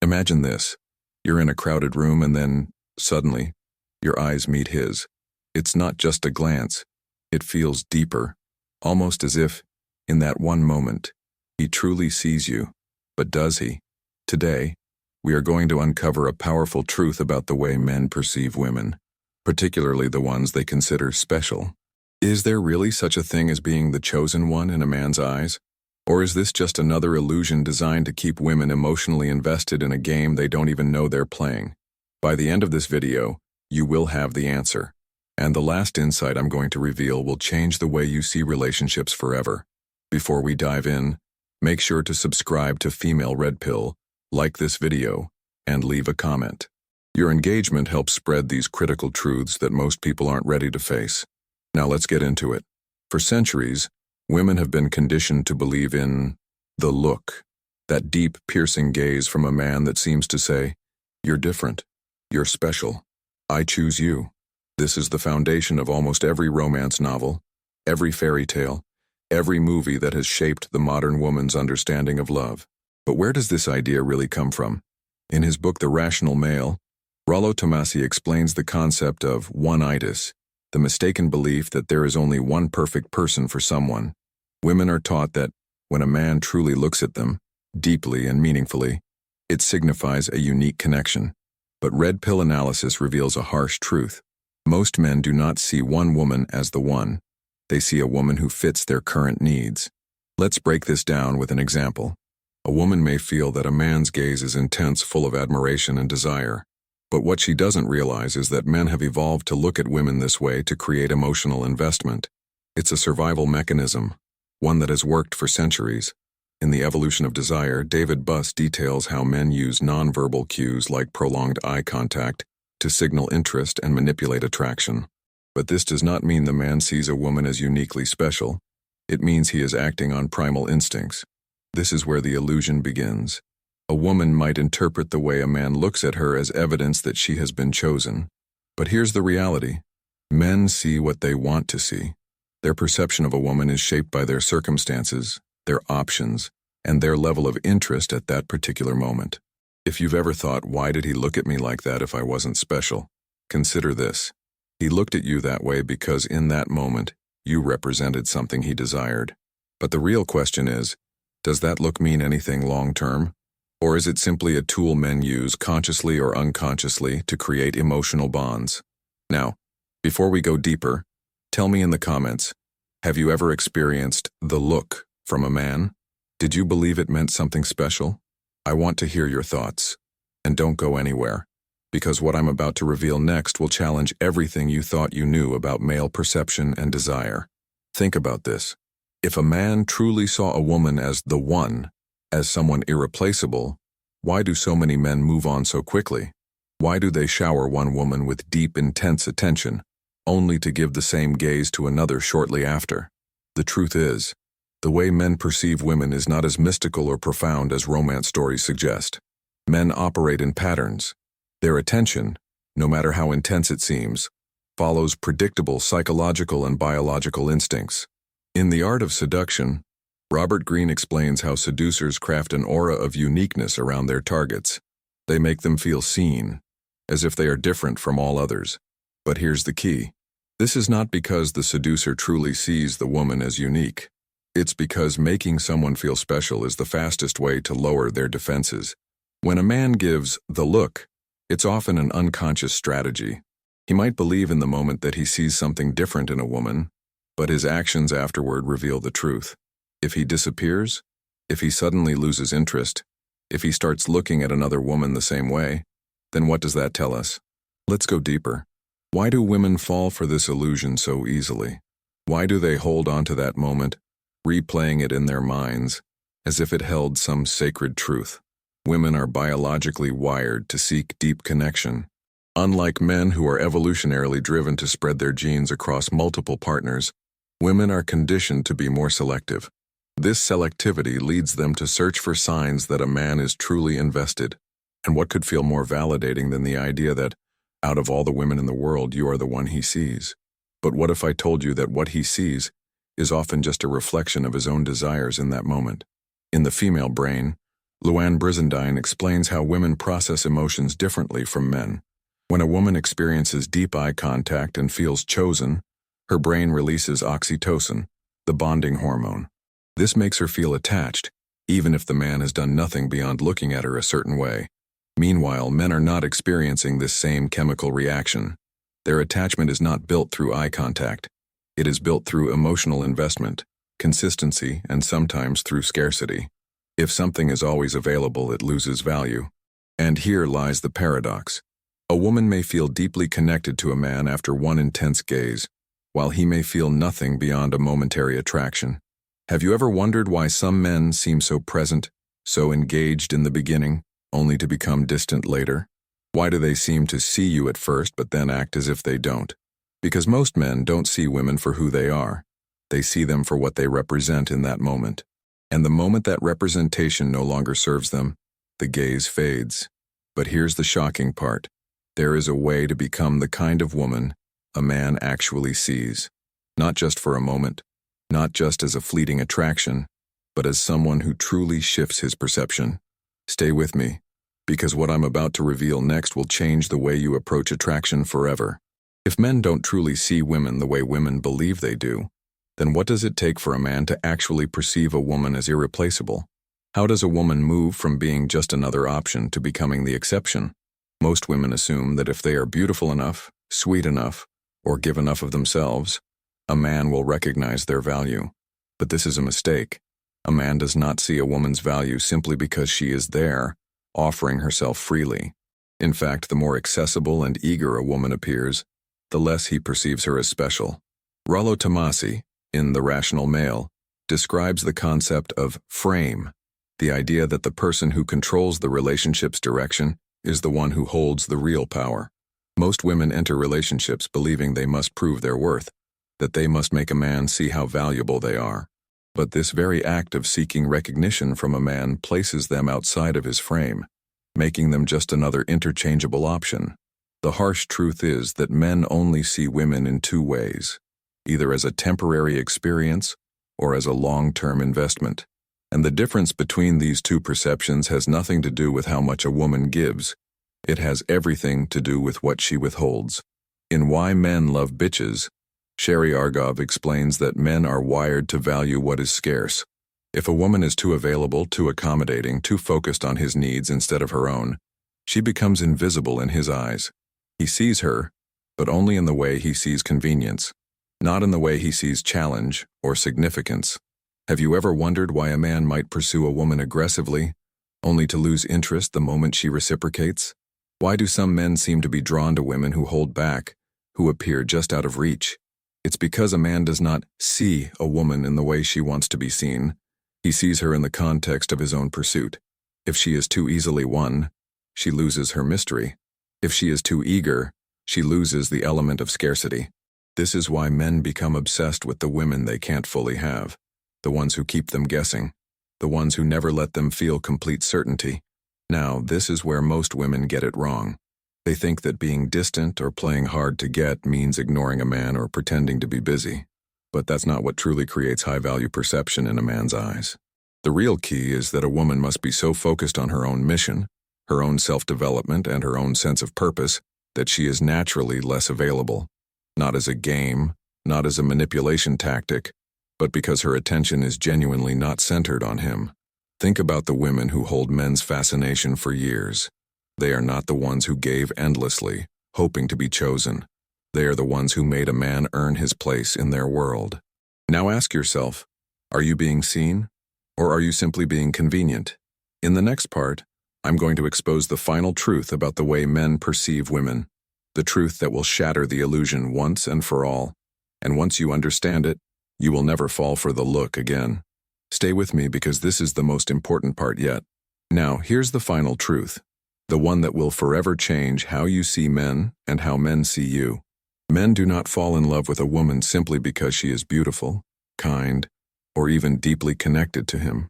Imagine this. You're in a crowded room and then, suddenly, your eyes meet his. It's not just a glance. It feels deeper, almost as if, in that one moment, he truly sees you. But does he? Today, we are going to uncover a powerful truth about the way men perceive women, particularly the ones they consider special. Is there really such a thing as being the chosen one in a man's eyes? Or is this just another illusion designed to keep women emotionally invested in a game they don't even know they're playing? By the end of this video, you will have the answer. And the last insight I'm going to reveal will change the way you see relationships forever. Before we dive in, make sure to subscribe to Female Red Pill, like this video, and leave a comment. Your engagement helps spread these critical truths that most people aren't ready to face. Now let's get into it. For centuries, women have been conditioned to believe in the look, that deep, piercing gaze from a man that seems to say, "You're different. You're special. I choose you." This is the foundation of almost every romance novel, every fairy tale, every movie that has shaped the modern woman's understanding of love. But where does this idea really come from? In his book The Rational Male, Rollo Tomassi explains the concept of one-itis, the mistaken belief that there is only one perfect person for someone. Women are taught that when a man truly looks at them, deeply and meaningfully, it signifies a unique connection. But red pill analysis reveals a harsh truth. Most men do not see one woman as the one. They see a woman who fits their current needs. Let's break this down with an example. A woman may feel that a man's gaze is intense, full of admiration and desire. But what she doesn't realize is that men have evolved to look at women this way to create emotional investment. It's a survival mechanism, one that has worked for centuries. In The Evolution of Desire, David Buss details how men use nonverbal cues like prolonged eye contact to signal interest and manipulate attraction. But this does not mean the man sees a woman as uniquely special. It means he is acting on primal instincts. This is where the illusion begins. A woman might interpret the way a man looks at her as evidence that she has been chosen. But here's the reality. Men see what they want to see. Their perception of a woman is shaped by their circumstances, their options, and their level of interest at that particular moment. If you've ever thought, why did he look at me like that if I wasn't special? Consider this. He looked at you that way because in that moment, you represented something he desired. But the real question is, does that look mean anything long-term? Or is it simply a tool men use consciously or unconsciously to create emotional bonds? Now, before we go deeper, tell me in the comments, have you ever experienced the look from a man? Did you believe it meant something special? I want to hear your thoughts. And don't go anywhere, because what I'm about to reveal next will challenge everything you thought you knew about male perception and desire. Think about this. If a man truly saw a woman as the one, as someone irreplaceable, why do so many men move on so quickly? Why do they shower one woman with deep, intense attention, only to give the same gaze to another shortly after? The truth is, the way men perceive women is not as mystical or profound as romance stories suggest. Men operate in patterns. Their attention, no matter how intense it seems, follows predictable psychological and biological instincts. In The Art of Seduction, Robert Greene explains how seducers craft an aura of uniqueness around their targets. They make them feel seen, as if they are different from all others. But here's the key. This is not because the seducer truly sees the woman as unique. It's because making someone feel special is the fastest way to lower their defenses. When a man gives the look, it's often an unconscious strategy. He might believe in the moment that he sees something different in a woman, but his actions afterward reveal the truth. If he disappears, if he suddenly loses interest, if he starts looking at another woman the same way, then what does that tell us? Let's go deeper. Why do women fall for this illusion so easily? Why do they hold on to that moment, replaying it in their minds, as if it held some sacred truth? Women are biologically wired to seek deep connection. Unlike men who are evolutionarily driven to spread their genes across multiple partners, women are conditioned to be more selective. This selectivity leads them to search for signs that a man is truly invested. And what could feel more validating than the idea that, out of all the women in the world, you are the one he sees? But what if I told you that what he sees is often just a reflection of his own desires in that moment? In the female brain, Louann Brizendine explains how women process emotions differently from men. When a woman experiences deep eye contact and feels chosen, her brain releases oxytocin, the bonding hormone. This makes her feel attached, even if the man has done nothing beyond looking at her a certain way. Meanwhile, men are not experiencing this same chemical reaction. Their attachment is not built through eye contact. It is built through emotional investment, consistency, and sometimes through scarcity. If something is always available, it loses value. And here lies the paradox. A woman may feel deeply connected to a man after one intense gaze, while he may feel nothing beyond a momentary attraction. Have you ever wondered why some men seem so present, so engaged in the beginning, only to become distant later? Why do they seem to see you at first but then act as if they don't? Because most men don't see women for who they are. They see them for what they represent in that moment. And the moment that representation no longer serves them, the gaze fades. But here's the shocking part. There is a way to become the kind of woman a man actually sees. Not just for a moment, not just as a fleeting attraction, but as someone who truly shifts his perception. Stay with me, because what I'm about to reveal next will change the way you approach attraction forever. If men don't truly see women the way women believe they do, then what does it take for a man to actually perceive a woman as irreplaceable? How does a woman move from being just another option to becoming the exception? Most women assume that if they are beautiful enough, sweet enough, or give enough of themselves, a man will recognize their value. But this is a mistake. A man does not see a woman's value simply because she is there, offering herself freely. In fact, the more accessible and eager a woman appears, the less he perceives her as special. Rollo Tomassi, in The Rational Male, describes the concept of frame, the idea that the person who controls the relationship's direction is the one who holds the real power. Most women enter relationships believing they must prove their worth, that they must make a man see how valuable they are. But this very act of seeking recognition from a man places them outside of his frame, making them just another interchangeable option. The harsh truth is that men only see women in two ways, either as a temporary experience or as a long-term investment. And the difference between these two perceptions has nothing to do with how much a woman gives. It has everything to do with what she withholds. In Why Men Love Bitches, Sherry Argov explains that men are wired to value what is scarce. If a woman is too available, too accommodating, too focused on his needs instead of her own, she becomes invisible in his eyes. He sees her, but only in the way he sees convenience, not in the way he sees challenge or significance. Have you ever wondered why a man might pursue a woman aggressively, only to lose interest the moment she reciprocates? Why do some men seem to be drawn to women who hold back, who appear just out of reach? It's because a man does not see a woman in the way she wants to be seen. He sees her in the context of his own pursuit. If she is too easily won, she loses her mystery. If she is too eager, she loses the element of scarcity. This is why men become obsessed with the women they can't fully have, the ones who keep them guessing, the ones who never let them feel complete certainty. Now, this is where most women get it wrong. They think that being distant or playing hard to get means ignoring a man or pretending to be busy. But that's not what truly creates high-value perception in a man's eyes. The real key is that a woman must be so focused on her own mission, her own self-development, and her own sense of purpose that she is naturally less available. Not as a game, not as a manipulation tactic, but because her attention is genuinely not centered on him. Think about the women who hold men's fascination for years. They are not the ones who gave endlessly, hoping to be chosen. They are the ones who made a man earn his place in their world. Now ask yourself, are you being seen? Or are you simply being convenient? In the next part, I'm going to expose the final truth about the way men perceive women, the truth that will shatter the illusion once and for all. And once you understand it, you will never fall for the look again. Stay with me because this is the most important part yet. Now, here's the final truth, the one that will forever change how you see men and how men see you. Men do not fall in love with a woman simply because she is beautiful, kind, or even deeply connected to him.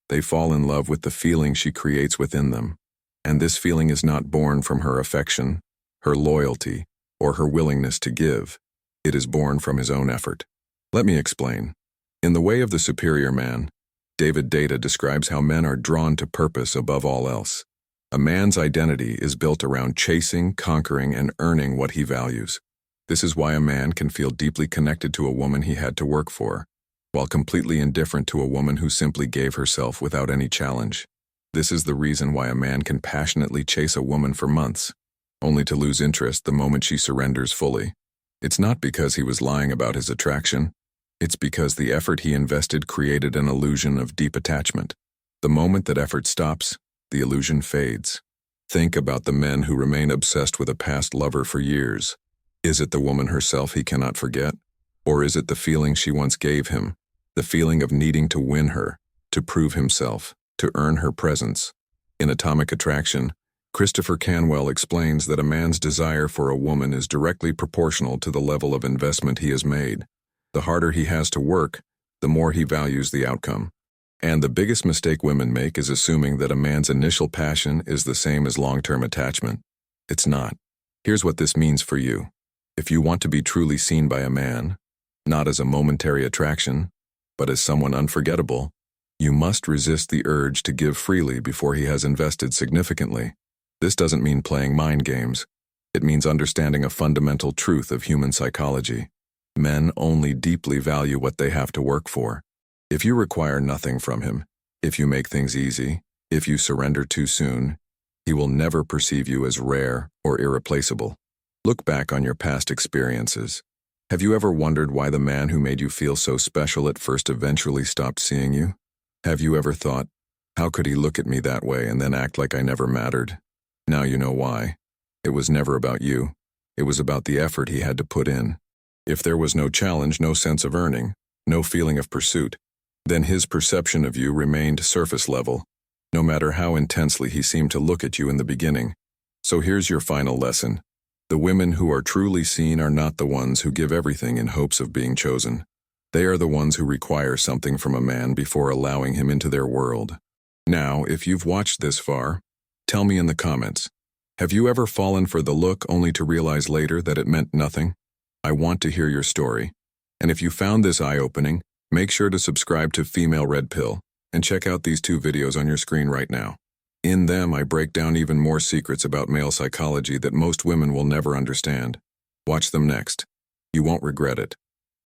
They fall in love with the feeling she creates within them. And this feeling is not born from her affection, her loyalty, or her willingness to give. It is born from his own effort. Let me explain. In the way of the superior man, Deida describes how men are drawn to purpose above all else. A man's identity is built around chasing, conquering, and earning what he values. This is why a man can feel deeply connected to a woman he had to work for, while completely indifferent to a woman who simply gave herself without any challenge. This is the reason why a man can passionately chase a woman for months, only to lose interest the moment she surrenders fully. It's not because he was lying about his attraction. It's because the effort he invested created an illusion of deep attachment. The moment that effort stops, the illusion fades. Think about the men who remain obsessed with a past lover for years. Is it the woman herself he cannot forget? Or is it the feeling she once gave him? The feeling of needing to win her, to prove himself, to earn her presence. In Atomic Attraction, Christopher Canwell explains that a man's desire for a woman is directly proportional to the level of investment he has made. The harder he has to work, the more he values the outcome. And the biggest mistake women make is assuming that a man's initial passion is the same as long-term attachment. It's not. Here's what this means for you. If you want to be truly seen by a man, not as a momentary attraction, but as someone unforgettable, you must resist the urge to give freely before he has invested significantly. This doesn't mean playing mind games. It means understanding a fundamental truth of human psychology. Men only deeply value what they have to work for. If you require nothing from him, if you make things easy, if you surrender too soon, he will never perceive you as rare or irreplaceable. Look back on your past experiences. Have you ever wondered why the man who made you feel so special at first eventually stopped seeing you? Have you ever thought, how could he look at me that way and then act like I never mattered? Now you know why. It was never about you. It was about the effort he had to put in. If there was no challenge, no sense of earning, no feeling of pursuit, then his perception of you remained surface level, no matter how intensely he seemed to look at you in the beginning. So here's your final lesson. The women who are truly seen are not the ones who give everything in hopes of being chosen. They are the ones who require something from a man before allowing him into their world. Now, if you've watched this far, tell me in the comments, have you ever fallen for the look only to realize later that it meant nothing? I want to hear your story. And if you found this eye-opening, make sure to subscribe to Female Red Pill and check out these 2 videos on your screen right now. In them, I break down even more secrets about male psychology that most women will never understand. Watch them next. You won't regret it.